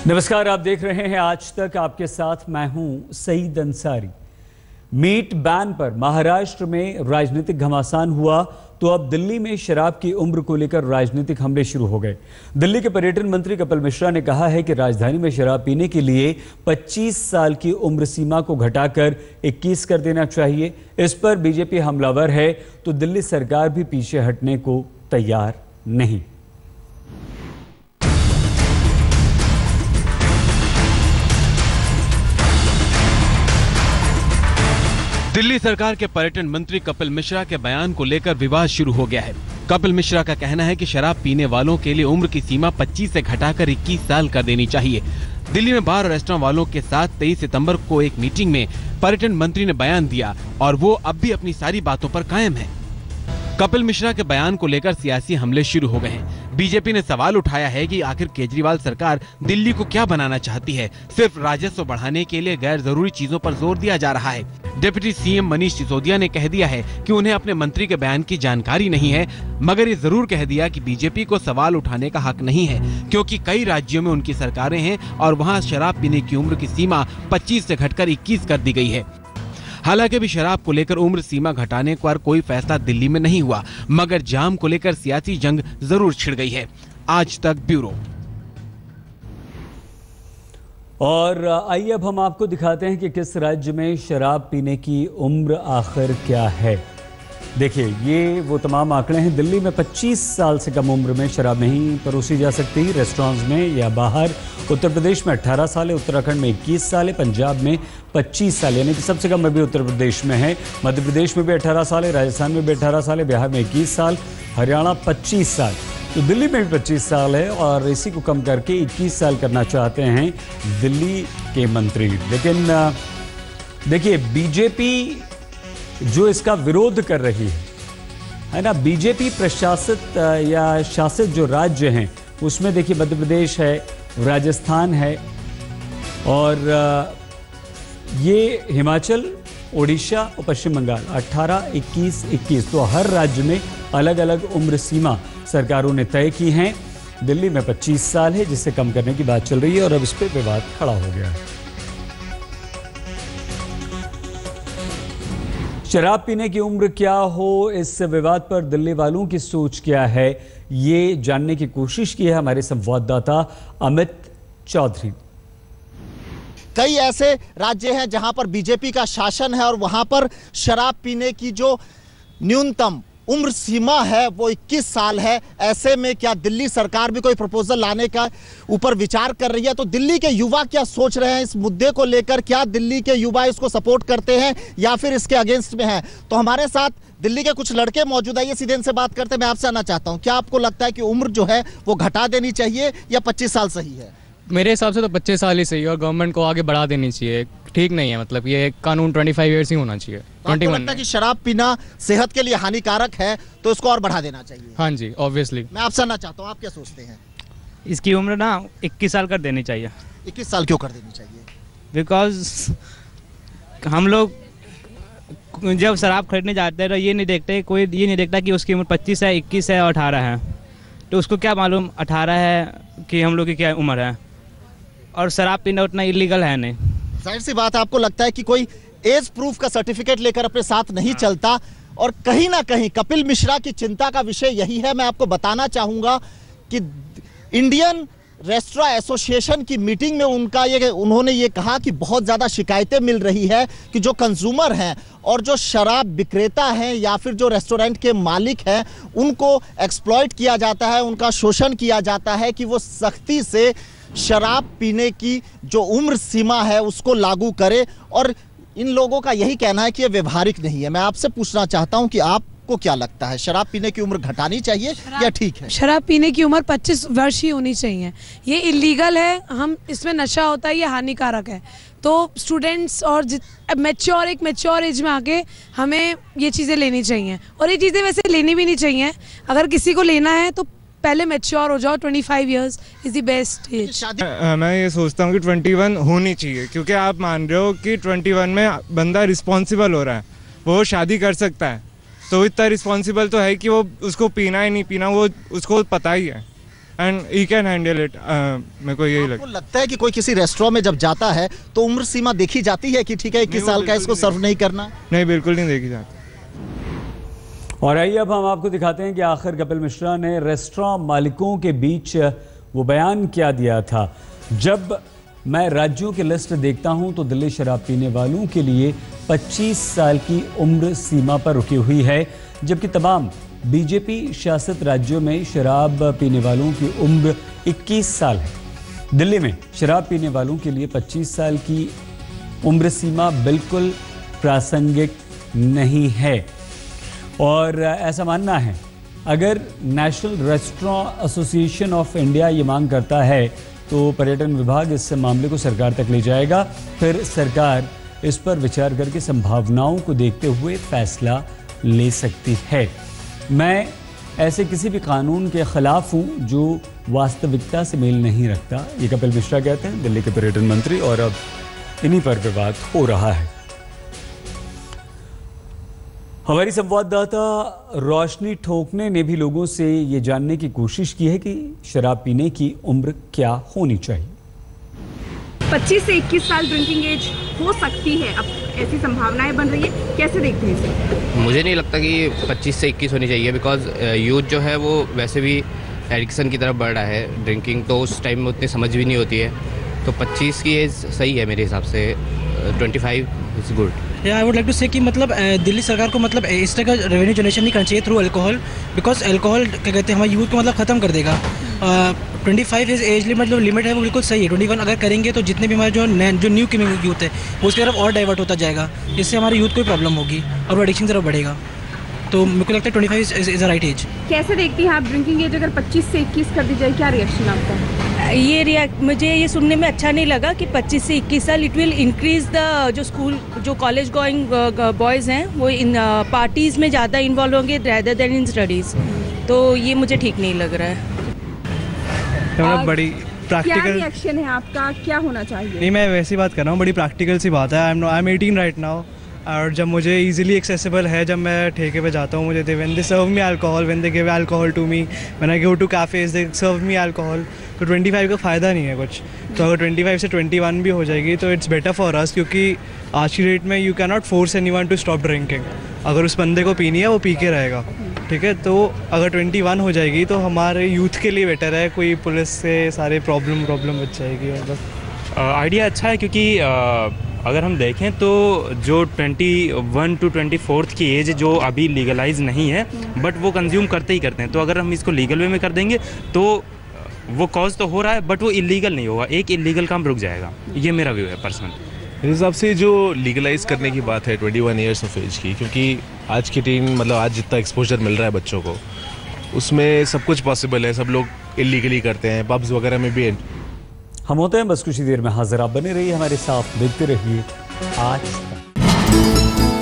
नमस्कार, आप देख रहे हैं आज तक। आपके साथ मैं हूं सईद अंसारी। मीट बैन पर महाराष्ट्र में राजनीतिक घमासान हुआ तो अब दिल्ली में शराब की उम्र को लेकर राजनीतिक हमले शुरू हो गए। दिल्ली के पर्यटन मंत्री कपिल मिश्रा ने कहा है कि राजधानी में शराब पीने के लिए 25 साल की उम्र सीमा को घटाकर 21 कर देना चाहिए। इस पर बीजेपी हमलावर है तो दिल्ली सरकार भी पीछे हटने को तैयार नहीं। दिल्ली सरकार के पर्यटन मंत्री कपिल मिश्रा के बयान को लेकर विवाद शुरू हो गया है। कपिल मिश्रा का कहना है कि शराब पीने वालों के लिए उम्र की सीमा 25 से घटाकर 21 साल कर देनी चाहिए। दिल्ली में बार और रेस्टोरेंट वालों के साथ 23 सितंबर को एक मीटिंग में पर्यटन मंत्री ने बयान दिया और वो अब भी अपनी सारी बातों पर कायम है। कपिल मिश्रा के बयान को लेकर सियासी हमले शुरू हो गए हैं। बीजेपी ने सवाल उठाया है कि आखिर केजरीवाल सरकार दिल्ली को क्या बनाना चाहती है। सिर्फ राजस्व बढ़ाने के लिए गैर जरूरी चीजों पर जोर दिया जा रहा है। डिप्टी सीएम मनीष सिसोदिया ने कह दिया है कि उन्हें अपने मंत्री के बयान की जानकारी नहीं है, मगर ये जरूर कह दिया कि बीजेपी को सवाल उठाने का हक नहीं है, क्योंकि कई राज्यों में उनकी सरकारें हैं और वहाँ शराब पीने की उम्र की सीमा 25 से घटकर 21 कर दी गई है। हालांकि भी शराब को लेकर उम्र सीमा घटाने पर कोई फैसला दिल्ली में नहीं हुआ, मगर जाम को लेकर सियासी जंग जरूर छिड़ गई है। आज तक ब्यूरो। और आइए अब हम आपको दिखाते हैं कि किस राज्य में शराब पीने की उम्र आखिर क्या है। देखिए, ये वो तमाम आंकड़े हैं। दिल्ली में 25 साल से कम उम्र में शराब नहीं परोसी जा सकती, रेस्टोरेंट्स में या बाहर। उत्तर प्रदेश में 18 साल है, उत्तराखंड में 21 साल है, पंजाब में 25 साल, यानी कि सबसे कम अभी उत्तर प्रदेश में है। मध्य प्रदेश में भी 18 साल है, राजस्थान में भी 18 साल है, बिहार में 21 साल, हरियाणा 25 साल। तो दिल्ली में भी 25 साल है और इसी को कम करके 21 साल करना चाहते हैं दिल्ली के मंत्री। लेकिन देखिए, बीजेपी जो इसका विरोध कर रही है ना, बीजेपी प्रशासित या शासित जो राज्य हैं उसमें देखिए मध्य प्रदेश है, राजस्थान है और ये हिमाचल, उड़ीसा और पश्चिम बंगाल 18, 21, 21। तो हर राज्य में अलग अलग उम्र सीमा सरकारों ने तय की हैं। दिल्ली में 25 साल है, जिसे कम करने की बात चल रही है और अब इस पर विवाद खड़ा हो गया है। शराब पीने की उम्र क्या हो, इस विवाद पर दिल्ली वालों की सोच क्या है, ये जानने की कोशिश की है हमारे संवाददाता अमित चौधरी। कई ऐसे राज्य हैं जहां पर बीजेपी का शासन है और वहां पर शराब पीने की जो न्यूनतम उम्र सीमा है वो 21 साल है। ऐसे में क्या दिल्ली सरकार भी कोई प्रपोजल लाने का ऊपर विचार कर रही है? तो दिल्ली के युवा क्या सोच रहे हैं इस मुद्दे को लेकर? क्या दिल्ली के युवा इसको सपोर्ट करते हैं या फिर इसके अगेंस्ट में हैं? तो हमारे साथ दिल्ली के कुछ लड़के मौजूद है, ये सीधे इनसे बात करते हैं। मैं आपसे आना चाहता हूँ, क्या आपको लगता है कि उम्र जो है वो घटा देनी चाहिए या 25 साल सही है? मेरे हिसाब से तो 25 साल ही सही है और गवर्नमेंट को आगे बढ़ा देनी चाहिए। ठीक नहीं है, मतलब ये कानून 25 ईयर्स ही होना चाहिए। 21 लगता है कि शराब पीना सेहत के लिए हानिकारक है तो इसको और बढ़ा देना चाहिए? हाँ जी, ऑब्वियसली। मैं आपसे आना चाहता हूँ, आप क्या सोचते हैं? इसकी उम्र ना 21 साल कर देनी चाहिए। 21 साल क्यों कर देनी चाहिए? बिकॉज हम लोग जब शराब खरीदने जाते हैं तो ये नहीं देखते, कोई ये नहीं देखता कि उसकी उम्र 25 है, 21 है और 18 है। तो उसको क्या मालूम 18 है कि हम लोग की क्या उम्र है। और शराब पीना उतना इलीगल है नहीं। जाहिर सी बात है, आपको लगता है कि कोई एज प्रूफ का सर्टिफिकेट लेकर अपने साथ नहीं चलता। और कहीं ना कहीं कपिल मिश्रा की चिंता का विषय यही है। मैं आपको बताना चाहूंगा कि इंडियन रेस्टोरेंट एसोसिएशन की मीटिंग में उन्होंने ये कहा कि बहुत ज़्यादा शिकायतें मिल रही है कि जो कंज्यूमर हैं और जो शराब विक्रेता हैं या फिर जो रेस्टोरेंट के मालिक हैं उनको एक्सप्लॉइट किया जाता है, उनका शोषण किया जाता है कि वो सख्ती से शराब पीने की जो उम्र सीमा है उसको लागू करे। और इन लोगों का यही कहना है कि ये व्यवहारिक नहीं है। मैं आपसे पूछना चाहता हूं कि आपको क्या लगता है, शराब पीने की उम्र घटानी चाहिए या ठीक है? शराब पीने की उम्र 25 वर्ष ही होनी चाहिए। ये इलीगल है, हम इसमें नशा होता है, ये हानिकारक है। तो स्टूडेंट्स और एक मैच्योर एज में आके हमें ये चीज़ें लेनी चाहिए और ये चीज़ें वैसे लेनी भी नहीं चाहिए। अगर किसी को लेना है तो पहले मैच्योर हो जाओ। 25 years is the best age. मैं ये सोचता हूँ कि 21 होनी चाहिए, क्योंकि आप मान रहे हो कि 21 में बंदा रिस्पॉन्सिबल हो रहा है, वो शादी कर सकता है। तो इतना रिस्पॉन्सिबल तो है कि वो उसको पीना ही नहीं पीना वो उसको पता ही है। And he can handle it. मेरे को यही लगता आपको लगता है कि कोई किसी रेस्टोरेंट में जब जाता है तो उम्र सीमा देखी जाती है कि ठीक है 21 साल का इसको सर्व नहीं करना? नहीं, बिल्कुल नहीं देखी जाती। और आइए अब हम आपको दिखाते हैं कि आखिर कपिल मिश्रा ने रेस्टोरेंट मालिकों के बीच वो बयान क्या दिया था। जब मैं राज्यों की लिस्ट देखता हूं तो दिल्ली शराब पीने वालों के लिए 25 साल की उम्र सीमा पर रुकी हुई है, जबकि तमाम बीजेपी शासित राज्यों में शराब पीने वालों की उम्र 21 साल है। दिल्ली में शराब पीने वालों के लिए 25 साल की उम्र सीमा बिल्कुल प्रासंगिक नहीं है और ऐसा मानना है अगर national restaurant association of India ये मांग करता है तो पर्यटन विभाग इस मामले को सरकार तक ले जाएगा। फिर सरकार इस पर विचार करके संभावनाओं को देखते हुए फैसला ले सकती है। मैं ऐसे किसी भी कानून के खिलाफ हूं जो वास्तविकता से मेल नहीं रखता, ये कपिल मिश्रा कहते हैं, दिल्ली के पर्यटन मंत्री। और अब इन्हीं पर विवाद हो रहा है। हमारी संवाददाता रोशनी ठोकने ने भी लोगों से ये जानने की कोशिश की है कि शराब पीने की उम्र क्या होनी चाहिए। 25 से 21 साल ड्रिंकिंग एज हो सकती है, अब ऐसी संभावनाएं बन रही है, कैसे देखते हैं इसे? मुझे नहीं लगता कि 25 से 21 होनी चाहिए, बिकॉज यूथ जो है वो वैसे भी एडिक्शन की तरफ बढ़ रहा है। ड्रिंकिंग तो उस टाइम में उतनी समझ भी नहीं होती है, तो 25 की एज सही है मेरे हिसाब से। 25 is good. I would like to say कि मतलब दिल्ली सरकार को मतलब इस तरह का रेवेन्यू जनरेशन नहीं करना चाहिए थ्रू अल्कोहल, बिकॉज अल्कोहल क्या कहते हैं हमारे यूथ को मतलब ख़त्म कर देगा। 25 एज लिमिट जो लिमिट है वो बिल्कुल सही है। 21 अगर करेंगे तो जितने भी हमारे जो न्यू कमिंग यूथ है वो उसकी तरफ और डाइवर्ट होता जाएगा, इससे हमारे यूथ को प्रॉब्लम होगी और वो एडिक्शन की तरफ बढ़ेगा। तो मेरे को लगता है 25 इज़ अ राइट एज। कैसे देखती हैं आप ड्रिंकिंग एज अगर 25 से 21 कर दी जाए, क्या रिएक्शन आपका? मुझे ये सुनने में अच्छा नहीं लगा कि 25 से 21 साल। इट विल इंक्रीज द जो स्कूल जो कॉलेज गोइंग बॉयज़ हैं वो इन पार्टीज़ में ज़्यादा इन्वॉल्व होंगे रेदर देन इन स्टडीज़, तो ये मुझे ठीक नहीं लग रहा है। बड़ी प्रैक्टिकल क्या रिएक्शन है आपका, क्या होना चाहिए? नहीं, मैं वैसी बात कर रहा हूँ, बड़ी प्रैक्टिकल सी बात है। आई एम 18 राइट नाउ, और जब मुझे इजीली एक्सेसिबल है, जब मैं ठेके पे जाता हूँ, मुझे when they serve me alcohol, when they give alcohol to me, when I go to cafes they serve me alcohol, तो 25 का फ़ायदा नहीं है कुछ। तो अगर 25 से 21 भी हो जाएगी तो इट्स बेटर फॉर अस, क्योंकि आज की डेट में you cannot force anyone to stop drinking. अगर उस बंदे को पीनी है वो पी के रहेगा, ठीक है। तो अगर 21 हो जाएगी तो हमारे यूथ के लिए बेटर है, कोई पुलिस से सारे प्रॉब्लम बच जाएगी। मतलब आइडिया अच्छा है, क्योंकि अगर हम देखें तो जो 21 to 24 की एज जो अभी लीगलाइज नहीं है बट वो कंज्यूम करते ही करते हैं, तो अगर हम इसको लीगल वे में कर देंगे तो वो कॉज तो हो रहा है बट वो इलीगल नहीं होगा, एक इलीगल काम रुक जाएगा। ये मेरा व्यू है पर्सनल। मेरे हिसाब से जो लीगलाइज करने की बात है 21 ईयर्स ऑफ एज की, क्योंकि आज की टीन मतलब आज जितना एक्सपोजर मिल रहा है बच्चों को उसमें सब कुछ पॉसिबल है। सब लोग इलीगली करते हैं, पब्स वगैरह में भी। हम होते हैं बस कुछ ही देर में हाजिर, आप बने रहिए हमारे साथ, देखते रहिए आज तक।